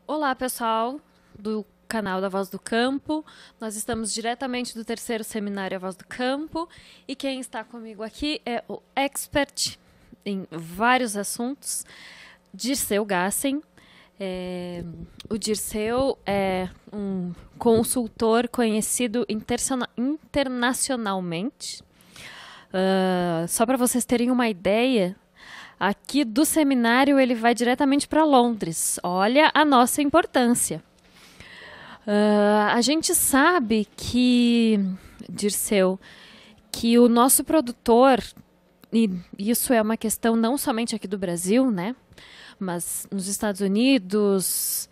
Olá, pessoal do canal da Voz do Campo. Nós estamos diretamente do terceiro seminário A Voz do Campo e quem está comigo aqui é o expert em vários assuntos, Dirceu Gassen. O Dirceu é um consultor conhecido internacionalmente. Só para vocês terem uma ideia, aqui do seminário ele vai diretamente para Londres. Olha a nossa importância. A gente sabe que, Dirceu, que o nosso produtor, e isso é uma questão não somente aqui do Brasil, né? Mas nos Estados Unidos,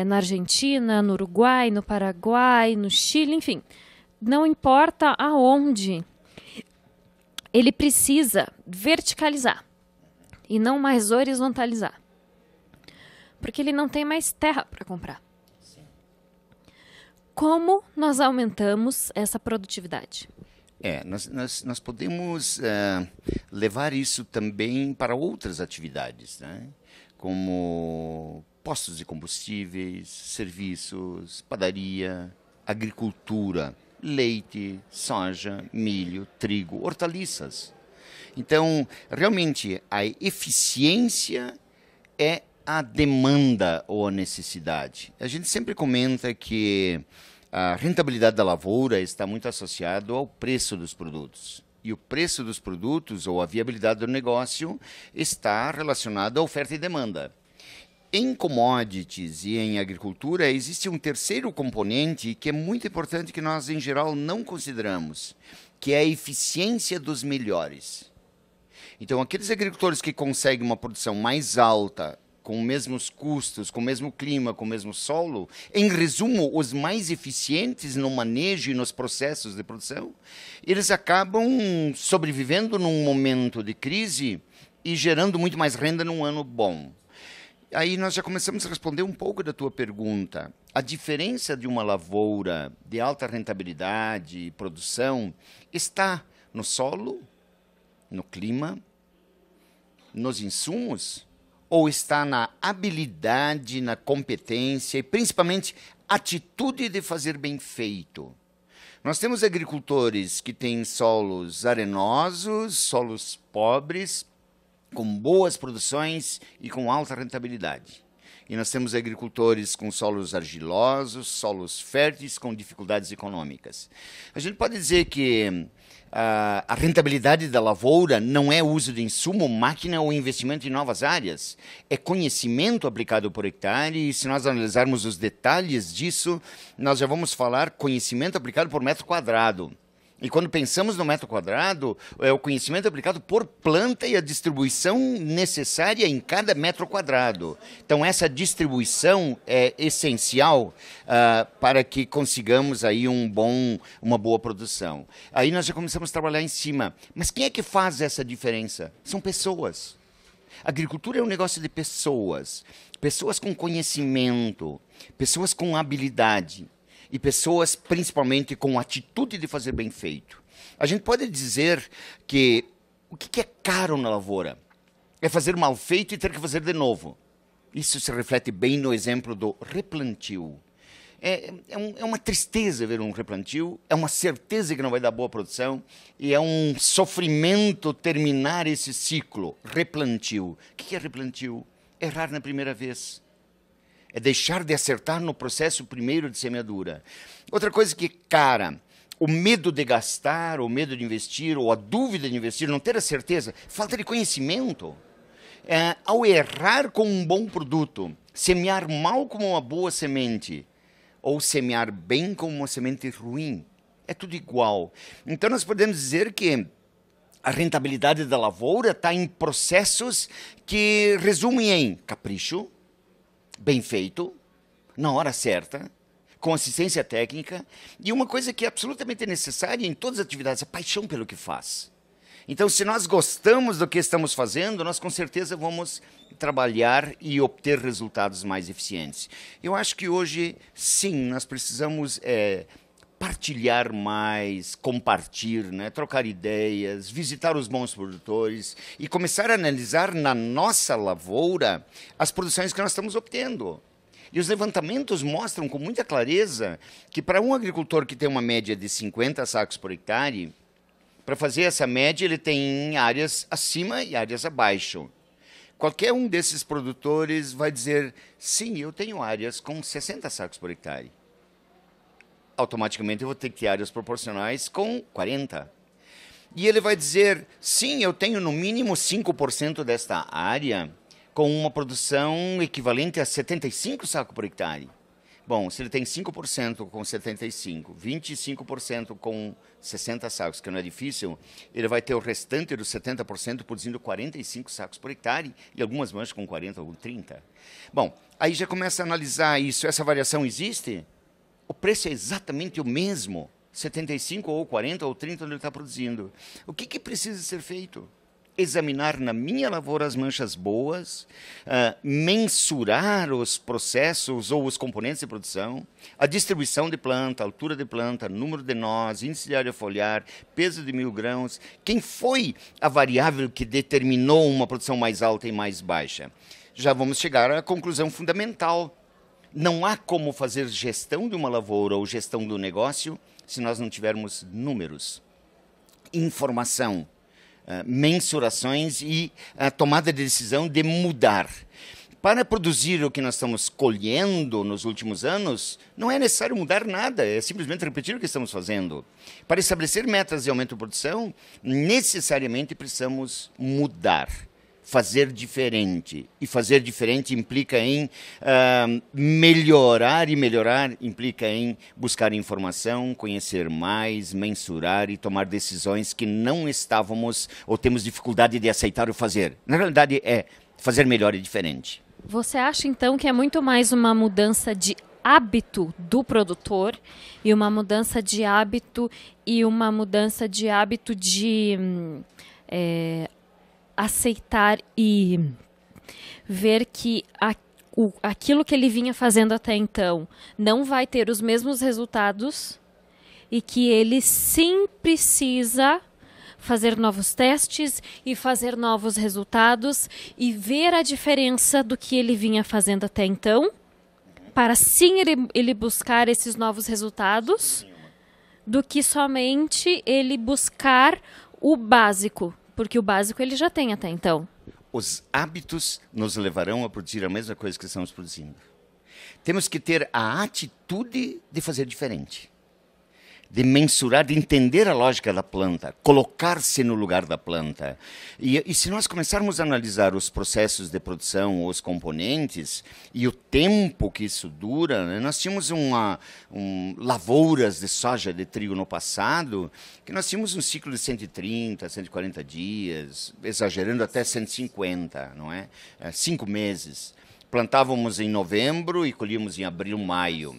na Argentina, no Uruguai, no Paraguai, no Chile, enfim, não importa aonde, ele precisa verticalizar e não mais horizontalizar, porque ele não tem mais terra para comprar. Sim. Como nós aumentamos essa produtividade? Nós podemos levar isso também para outras atividades, né? Como postos de combustíveis, serviços, padaria, agricultura, leite, soja, milho, trigo, hortaliças. Então, realmente, a eficiência é a demanda ou a necessidade. A gente sempre comenta que a rentabilidade da lavoura está muito associada ao preço dos produtos. E o preço dos produtos ou a viabilidade do negócio está relacionado à oferta e demanda. Em commodities e em agricultura, existe um terceiro componente que é muito importante que nós, em geral, não consideramos, que é a eficiência dos melhores. Então, aqueles agricultores que conseguem uma produção mais alta, com os mesmos custos, com o mesmo clima, com o mesmo solo, em resumo, os mais eficientes no manejo e nos processos de produção, eles acabam sobrevivendo num momento de crise e gerando muito mais renda num ano bom. Aí nós já começamos a responder um pouco da tua pergunta. A diferença de uma lavoura de alta rentabilidade e produção está no solo, no clima, nos insumos, ou está na habilidade, na competência e principalmente atitude de fazer bem feito? Nós temos agricultores que têm solos arenosos, solos pobres, com boas produções e com alta rentabilidade. E nós temos agricultores com solos argilosos, solos férteis, com dificuldades econômicas. A gente pode dizer que a rentabilidade da lavoura não é uso de insumo, máquina ou investimento em novas áreas. É conhecimento aplicado por hectare e se nós analisarmos os detalhes disso, nós já vamos falar conhecimento aplicado por metro quadrado. E quando pensamos no metro quadrado, é o conhecimento aplicado por planta e a distribuição necessária em cada metro quadrado. Então, essa distribuição é essencial para que consigamos aí uma boa produção. Aí nós já começamos a trabalhar em cima. Mas quem é que faz essa diferença? São pessoas. A agricultura é um negócio de pessoas. Pessoas com conhecimento, pessoas com habilidade. E pessoas, principalmente, com atitude de fazer bem feito. A gente pode dizer que o que é caro na lavoura? É fazer mal feito e ter que fazer de novo. Isso se reflete bem no exemplo do replantio. É uma tristeza ver um replantio, é uma certeza que não vai dar boa produção e é um sofrimento terminar esse ciclo. Replantio. O que é replantio? Errar na primeira vez. É deixar de acertar no processo primeiro de semeadura. Outra coisa que, cara, o medo de gastar, o medo de investir, ou a dúvida de investir, não ter a certeza, falta de conhecimento. Ao errar com um bom produto, semear mal com uma boa semente, ou semear bem com uma semente ruim, é tudo igual. Então nós podemos dizer que a rentabilidade da lavoura está em processos que resumem em capricho, bem feito, na hora certa, com assistência técnica, e uma coisa que é absolutamente necessária em todas as atividades, a paixão pelo que faz. Então, se nós gostamos do que estamos fazendo, nós com certeza vamos trabalhar e obter resultados mais eficientes. Eu acho que hoje, sim, nós precisamos partilhar mais, compartilhar, né? Trocar ideias, visitar os bons produtores e começar a analisar na nossa lavoura as produções que nós estamos obtendo. E os levantamentos mostram com muita clareza que para um agricultor que tem uma média de 50 sacos por hectare, para fazer essa média ele tem áreas acima e áreas abaixo. Qualquer um desses produtores vai dizer, sim, eu tenho áreas com 60 sacos por hectare. Automaticamente eu vou ter que ter áreas proporcionais com 40. E ele vai dizer, sim, eu tenho no mínimo 5% desta área com uma produção equivalente a 75 sacos por hectare. Bom, se ele tem 5% com 75, 25% com 60 sacos, que não é difícil, ele vai ter o restante dos 70% produzindo 45 sacos por hectare e algumas manchas com 40 ou 30. Bom, aí já começa a analisar isso. Essa variação existe? O preço é exatamente o mesmo, 75 ou 40 ou 30 onde ele está produzindo. O que precisa ser feito? Examinar na minha lavoura as manchas boas, mensurar os processos ou os componentes de produção, a distribuição de planta, altura de planta, número de nós, índice de área foliar, peso de 1000 grãos, quem foi a variável que determinou uma produção mais alta e mais baixa. Já vamos chegar à conclusão fundamental. Não há como fazer gestão de uma lavoura ou gestão do negócio se nós não tivermos números, informação, mensurações e a tomada de decisão de mudar. Para produzir o que nós estamos colhendo nos últimos anos, não é necessário mudar nada, é simplesmente repetir o que estamos fazendo. Para estabelecer metas de aumento de produção, necessariamente precisamos mudar, fazer diferente. E fazer diferente implica em melhorar, e melhorar implica em buscar informação, conhecer mais, mensurar e tomar decisões que não estávamos ou temos dificuldade de aceitar ou fazer. Na realidade, é fazer melhor e diferente. Você acha, então, que é muito mais uma mudança de hábito do produtor e uma mudança de hábito de aceitar e ver que aquilo que ele vinha fazendo até então não vai ter os mesmos resultados e que ele sim precisa fazer novos testes e fazer novos resultados e ver a diferença do que ele vinha fazendo até então, para sim ele buscar esses novos resultados, do que somente ele buscar o básico. Porque o básico ele já tem até então. Os hábitos nos levarão a produzir a mesma coisa que estamos produzindo. Temos que ter a atitude de fazer diferente. De mensurar, de entender a lógica da planta, colocar-se no lugar da planta. E se nós começarmos a analisar os processos de produção, os componentes, e o tempo que isso dura, né? Nós tínhamos lavouras de soja, de trigo no passado, que nós tínhamos um ciclo de 130, 140 dias, exagerando até 150, não é? 5 meses. Plantávamos em novembro e colhíamos em abril, maio.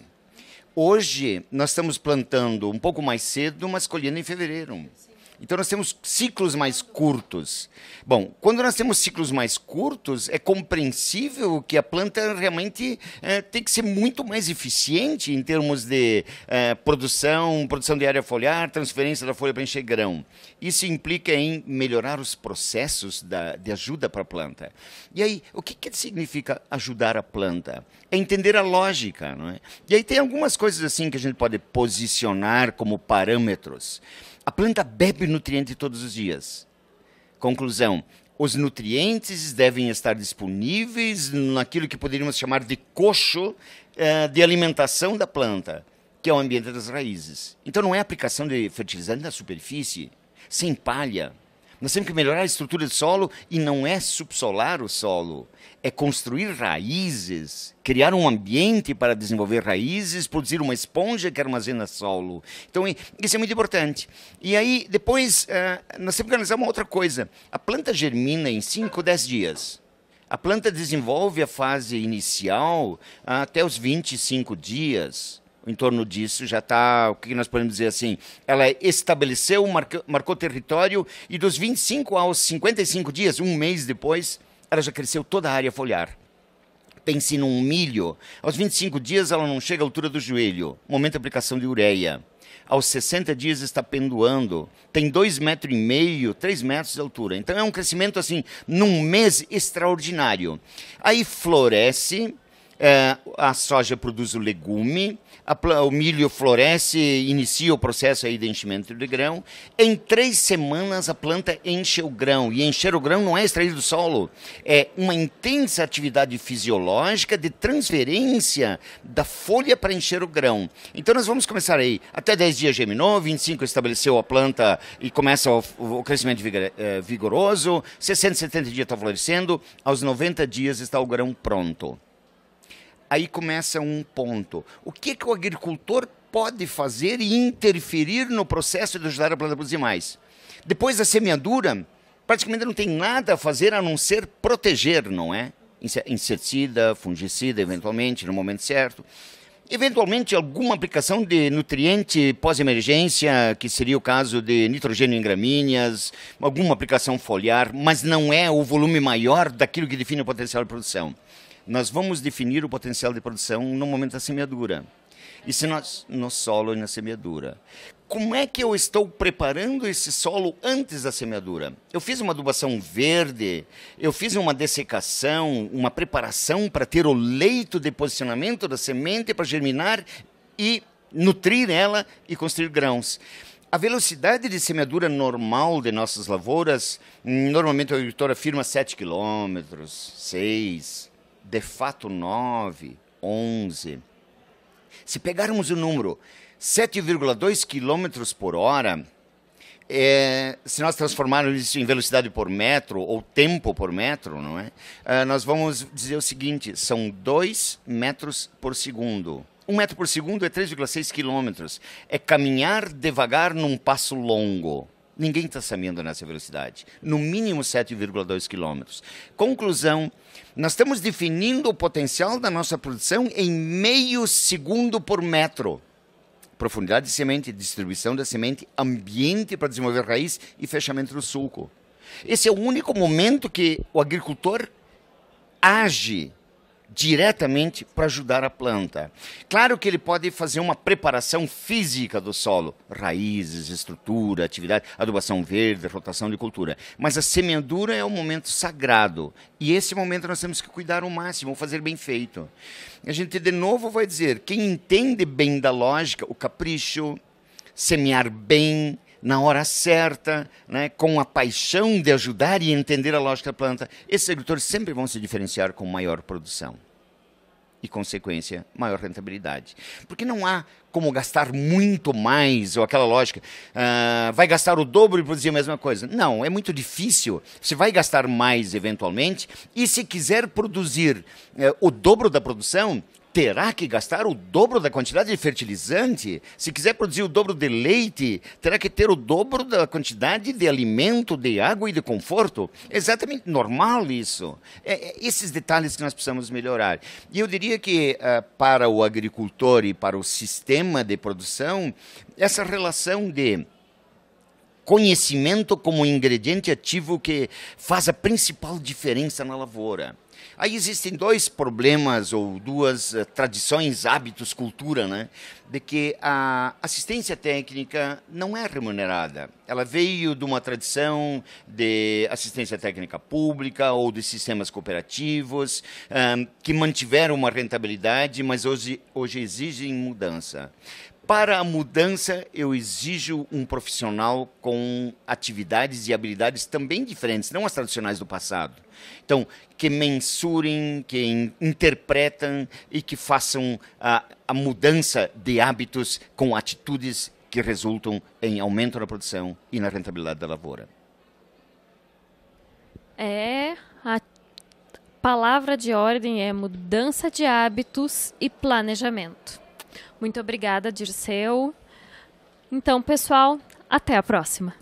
Hoje, nós estamos plantando um pouco mais cedo, mas colhendo em fevereiro. Então, nós temos ciclos mais curtos. Bom, quando nós temos ciclos mais curtos, é compreensível que a planta realmente tem que ser muito mais eficiente em termos de produção de área foliar, transferência da folha para encher grão. Isso implica em melhorar os processos de ajuda para a planta. E aí, o que significa ajudar a planta? É entender a lógica, não é? E aí tem algumas coisas assim que a gente pode posicionar como parâmetros. A planta bebe nutriente todos os dias. Conclusão, os nutrientes devem estar disponíveis naquilo que poderíamos chamar de coxo de alimentação da planta, que é o ambiente das raízes. Então não é aplicação de fertilizante na superfície, sem palha. Nós temos que melhorar a estrutura do solo e não é subsolar o solo. É construir raízes, criar um ambiente para desenvolver raízes, produzir uma esponja que armazena solo. Então, isso é muito importante. E aí, depois, nós temos que analisar uma outra coisa. A planta germina em 5, 10 dias. A planta desenvolve a fase inicial até os 25 dias. Em torno disso já está, o que nós podemos dizer assim, ela estabeleceu, marcou território e dos 25 aos 55 dias, um mês depois, ela já cresceu toda a área foliar. Pense num milho, aos 25 dias ela não chega à altura do joelho, momento de aplicação de ureia. Aos 60 dias está pendoando, tem 2,5 metros, 3 metros de altura. Então é um crescimento assim, num mês extraordinário. Aí floresce, A soja produz o legume, o milho floresce, inicia o processo aí de enchimento de grão. Em 3 semanas a planta enche o grão. E encher o grão não é extrair do solo, é uma intensa atividade fisiológica de transferência da folha para encher o grão. Então nós vamos começar aí, até 10 dias germinou, 25 estabeleceu a planta e começa o crescimento vigoroso, 60, 70 dias está florescendo, aos 90 dias está o grão pronto. Aí começa um ponto. O que o agricultor pode fazer e interferir no processo de ajudar a planta a produzir mais? Depois da semeadura, praticamente não tem nada a fazer a não ser proteger, não é? Inseticida, fungicida, eventualmente, no momento certo. Eventualmente, alguma aplicação de nutriente pós-emergência, que seria o caso de nitrogênio em gramíneas, alguma aplicação foliar, mas não é o volume maior daquilo que define o potencial de produção. Nós vamos definir o potencial de produção no momento da semeadura. E se nós, no solo e na semeadura. Como é que eu estou preparando esse solo antes da semeadura? Eu fiz uma adubação verde, eu fiz uma dessecação, uma preparação para ter o leito de posicionamento da semente para germinar e nutrir ela e construir grãos. A velocidade de semeadura normal de nossas lavouras, normalmente o agricultor afirma 7 km, 6 de fato 9, 11. Se pegarmos o número 7,2 km por hora, se nós transformarmos isso em velocidade por metro ou tempo por metro, não é? Nós vamos dizer o seguinte, são 2 metros por segundo. 1 metro por segundo é 3,6 km. É caminhar devagar num passo longo. Ninguém está semeando nessa velocidade. No mínimo 7,2 km. Conclusão, nós estamos definindo o potencial da nossa produção em meio segundo por metro. Profundidade de semente, distribuição da semente, ambiente para desenvolver raiz e fechamento do sulco. Esse é o único momento que o agricultor age diretamente para ajudar a planta. Claro que ele pode fazer uma preparação física do solo, raízes, estrutura, atividade, adubação verde, rotação de cultura. Mas a semeadura é um momento sagrado. E esse momento nós temos que cuidar ao máximo, fazer bem feito. A gente, de novo, vai dizer, quem entende bem da lógica, o capricho, semear bem, na hora certa, né, com a paixão de ajudar e entender a lógica da planta, esses agricultores sempre vão se diferenciar com maior produção e, consequência, maior rentabilidade. Porque não há como gastar muito mais, ou aquela lógica, vai gastar o dobro e produzir a mesma coisa. Não, é muito difícil. Você vai gastar mais, eventualmente, e se quiser produzir o dobro da produção, terá que gastar o dobro da quantidade de fertilizante. Se quiser produzir o dobro de leite, terá que ter o dobro da quantidade de alimento, de água e de conforto. É exatamente normal isso. Esses detalhes que nós precisamos melhorar. E eu diria que para o agricultor e para o sistema de produção, essa relação de conhecimento como ingrediente ativo que faz a principal diferença na lavoura. Aí existem 2 problemas ou 2 tradições, hábitos, cultura, né? De que a assistência técnica não é remunerada. Ela veio de uma tradição de assistência técnica pública ou de sistemas cooperativos que mantiveram uma rentabilidade, mas hoje exigem mudança. Para a mudança, eu exijo um profissional com atividades e habilidades também diferentes, não as tradicionais do passado. Então, que mensurem, que interpretam e que façam a mudança de hábitos com atitudes que resultam em aumento da produção e na rentabilidade da lavoura. A palavra de ordem é mudança de hábitos e planejamento. Muito obrigada, Dirceu. Então, pessoal, até a próxima.